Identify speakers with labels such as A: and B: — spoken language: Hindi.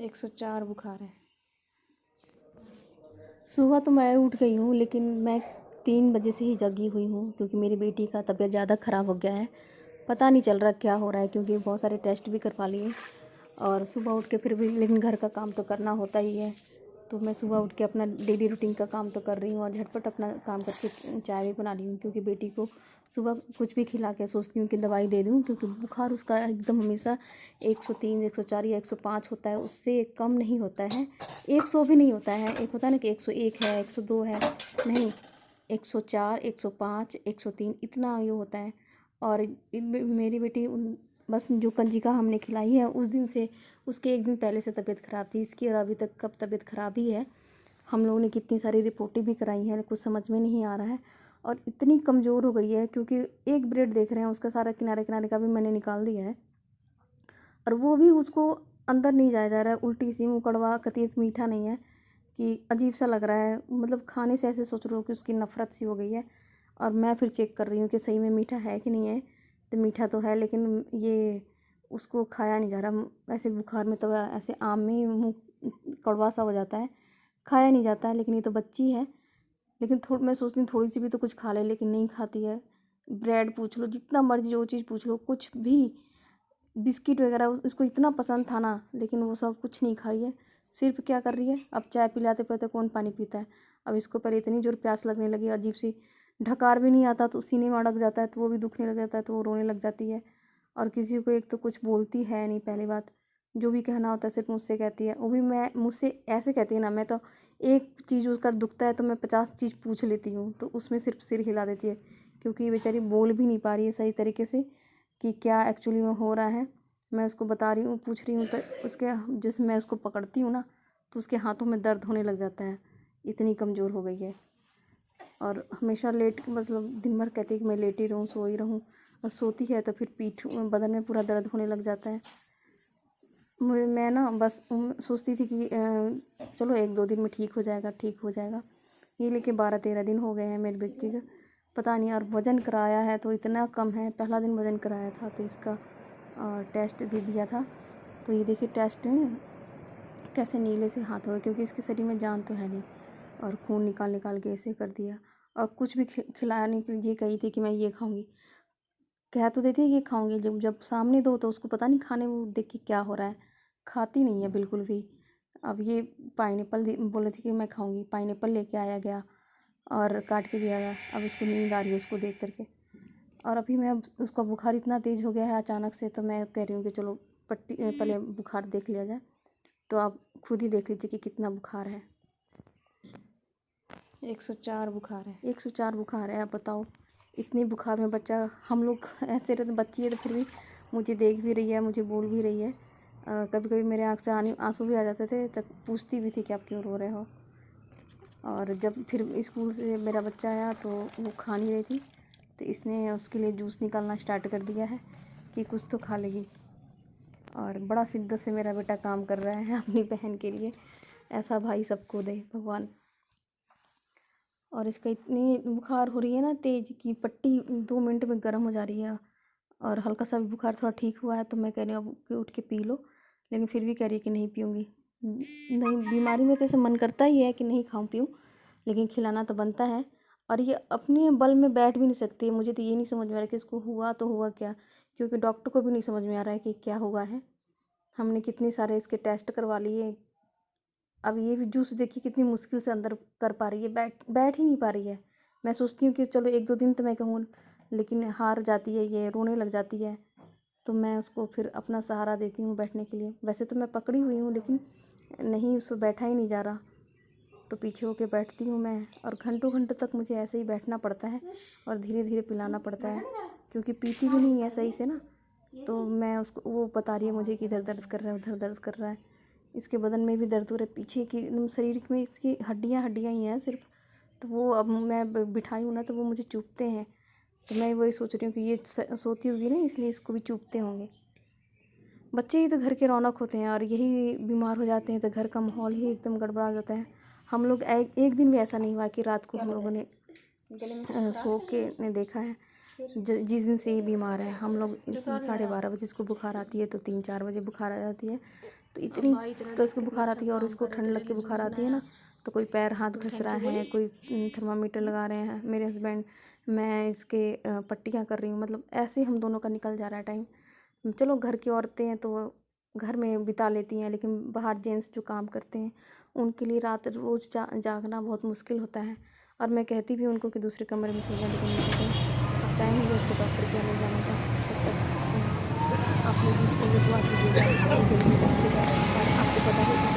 A: 104 बुखार है। सुबह तो मैं उठ गई हूँ, लेकिन मैं 3 बजे से ही जगी हुई हूँ क्योंकि मेरी बेटी का तबीयत ज़्यादा ख़राब हो गया है। पता नहीं चल रहा क्या हो रहा है, क्योंकि बहुत सारे टेस्ट भी करवा लिए और सुबह उठ के फिर भी, लेकिन घर का काम तो करना होता ही है। तो मैं सुबह उठ के अपना डेली रूटीन का काम तो कर रही हूँ और झटपट अपना काम करके चाय भी बना रही हूँ, क्योंकि बेटी को सुबह कुछ भी खिला के सोचती हूँ कि दवाई दे दूँ, क्योंकि बुखार उसका एकदम हमेशा 103, 104 या 105 होता है, उससे कम नहीं होता है। 100 भी नहीं होता है। एक होता है ना कि 101 है, 102 है, नहीं 104, 105, 103 इतना ये होता है। और मेरी बेटी बस जो कंजिका हमने खिलाई है उस दिन से, उसके एक दिन पहले से तबीयत ख़राब थी इसकी, और अभी तक कब तबीयत ख़राब ही है। हम लोगों ने कितनी सारी रिपोर्टें भी कराई हैं, कुछ समझ में नहीं आ रहा है। और इतनी कमज़ोर हो गई है, क्योंकि एक ब्रेड देख रहे हैं उसका सारा किनारे किनारे का भी मैंने निकाल दिया है, और वो भी उसको अंदर नहीं जाया जा रहा है। उल्टी सी, मुँह कड़वा, कतई मीठा नहीं है, कि अजीब सा लग रहा है। मतलब खाने से ऐसे सोच रहे हो कि उसकी नफ़रत सी हो गई है। और मैं फिर चेक कर रही हूँ कि सही में मीठा है कि नहीं है। तो मीठा तो है, लेकिन ये उसको खाया नहीं जा रहा। ऐसे बुखार में तो ऐसे आम में मुँह कड़वा सा हो जाता है, खाया नहीं जाता है। लेकिन ये तो बच्ची है, लेकिन मैं सोचती हूँ थोड़ी सी भी तो कुछ खा ले, लेकिन नहीं खाती है। ब्रेड पूछ लो, जितना मर्जी जो चीज़ पूछ लो, कुछ भी, बिस्किट वगैरह उसको इतना पसंद था ना, लेकिन वो सब कुछ नहीं खा रही है। सिर्फ क्या कर रही है, अब चाय पिलाते पिलाते कौन पानी पीता है। अब इसको पहले इतनी जोर प्यास लगने लगी, अजीब सी, ढकार भी नहीं आता तो सीने में अड़क जाता है, तो वो भी दुखने लग जाता है, तो वो रोने लग जाती है। और किसी को एक तो कुछ बोलती है नहीं, पहली बात। जो भी कहना होता है सिर्फ मुझसे कहती है, वो भी मैं मुझसे ऐसे कहती है ना, मैं तो एक चीज़ उसका दुखता है तो मैं 50 चीज़ पूछ लेती हूँ, तो उसमें सिर्फ सिर हिला देती है, क्योंकि बेचारी बोल भी नहीं पा रही है सही तरीके से कि क्या एक्चुअली में हो रहा है। मैं उसको बता रही हूँ, पूछ रही हूँ, तो उसके जिस मैं उसको पकड़ती हूँ ना, तो उसके हाथों में दर्द होने लग जाता है, इतनी कमज़ोर हो गई है। और हमेशा लेट, मतलब दिन भर कहती है कि मैं लेटी रहूँ, सोई रहूँ, और सोती है तो फिर पीठ, बदन में पूरा दर्द होने लग जाता है। मैं ना बस सोचती थी कि चलो 1-2 दिन में ठीक हो जाएगा, ठीक हो जाएगा। ये लेके 12-13 दिन हो गए हैं मेरे बच्चे का, पता नहीं। और वज़न कराया है तो इतना कम है, पहला दिन वज़न कराया था तो इसका टेस्ट भी दिया था। तो ये देखिए टेस्ट में कैसे नीले से हाथ हो गए, क्योंकि इसके शरीर में जान तो है नहीं, और खून निकाल निकाल के ऐसे कर दिया। और कुछ भी खिलाने के लिए कही थी कि मैं ये खाऊंगी, कह तो देती है ये खाऊंगी, जब जब सामने दो तो उसको पता नहीं खाने में देख के क्या हो रहा है, खाती नहीं है बिल्कुल भी। अब ये पाइनएप्पल बोले थे कि मैं खाऊंगी, पाइनएप्पल लेके आया गया और काट के दिया गया। अब इसको नींद आ रही है उसको देख करके। और अभी मैं, उसका बुखार इतना तेज़ हो गया है अचानक से, तो मैं कह रही हूँ कि चलो पट्टी पहले बुखार देख लिया जाए। तो आप खुद ही देख लीजिए कि कितना बुखार है। 104 बुखार है, 104 बुखार है। आप बताओ, इतनी बुखार में बच्चा, हम लोग ऐसे रहते, बच्ची है तो फिर भी मुझे देख भी रही है, मुझे बोल भी रही है। कभी कभी मेरे आँख से आंसू भी आ जाते थे, तब पूछती भी थी कि आप क्यों रो रहे हो। और जब फिर स्कूल से मेरा बच्चा आया तो वो खा नहीं रही थी, तो इसने उसके लिए जूस निकालना स्टार्ट कर दिया है कि कुछ तो खा लेगी। और बड़ा शिद्दत से मेरा बेटा काम कर रहा है अपनी बहन के लिए। ऐसा भाई सबको दे भगवान। और इसका इतनी बुखार हो रही है ना तेज़, कि पट्टी 2 मिनट में गर्म हो जा रही है। और हल्का सा भी बुखार थोड़ा ठीक हुआ है तो मैं कह रही हूँ अब कि उठ के पी लो, लेकिन फिर भी कह रही है कि नहीं पीऊँगी। नहीं, बीमारी में तो ऐसे मन करता ही है कि नहीं खाऊँ पीऊँ, लेकिन खिलाना तो बनता है। और ये अपने बल में बैठ भी नहीं सकती है। मुझे तो ये नहीं समझ में आ रहा कि इसको हुआ तो हुआ क्या, क्योंकि डॉक्टर को भी नहीं समझ में आ रहा है कि क्या हुआ है। हमने कितने सारे इसके टेस्ट करवा लिए। अब ये भी जूस देखिए कितनी मुश्किल से अंदर कर पा रही है, बैठ ही नहीं पा रही है। मैं सोचती हूँ कि चलो 1-2 दिन तो मैं कहूँ, लेकिन हार जाती है, ये रोने लग जाती है। तो मैं उसको फिर अपना सहारा देती हूँ बैठने के लिए। वैसे तो मैं पकड़ी हुई हूँ, लेकिन नहीं, उसको बैठा ही नहीं जा रहा, तो पीछे होके बैठती हूँ मैं। और घंटों घंटों तक मुझे ऐसे ही बैठना पड़ता है और धीरे धीरे पिलाना पड़ता है, क्योंकि पीती भी नहीं है सही से ना। तो मैं उसको, वो बता रही है मुझे कि इधर दर्द कर रहा है, उधर दर्द कर रहा है। इसके बदन में भी दर्द हो रहा है, पीछे की एकदम शरीर में इसकी हड्डियाँ हड्डियाँ ही हैं सिर्फ। तो वो, अब मैं बिठाई हूँ ना, तो वो मुझे चुभते हैं। तो मैं वही सोच रही हूँ कि ये सोती होगी ना, इसलिए इसको भी चुभते होंगे। बच्चे ही तो घर के रौनक होते हैं, और यही बीमार हो जाते हैं तो घर का माहौल ही एकदम गड़बड़ा जाता है। हम लोग एक दिन भी ऐसा नहीं हुआ कि रात को हम लोगों ने सो के ने देखा है। जिस दिन से ये बीमार है, हम लोग 12:30 बजे इसको बुखार आती है तो 3-4 बजे बुखार आ जाती है, तो इतनी तो इसको बुखार आती है और इसको ठंड लग के बुखार आती है ना, तो कोई पैर हाथ घस रहा है, कोई थर्मामीटर लगा रहे हैं मेरे हस्बैंड, मैं इसके पट्टियाँ कर रही हूँ, मतलब ऐसे हम दोनों का निकल जा रहा है टाइम। चलो घर की औरतें हैं तो घर में बिता लेती हैं, लेकिन बाहर जेंट्स जो काम करते हैं उनके लिए रात रोज़ जागना बहुत मुश्किल होता है। और मैं कहती भी उनको कि दूसरे कमरे में सो जाए, लेकिन अब टाइम ही उसको डॉक्टर के आने जाने का। तब तक आप लोग इसको दुआ कीजिएगा जल्दी, आपको पता है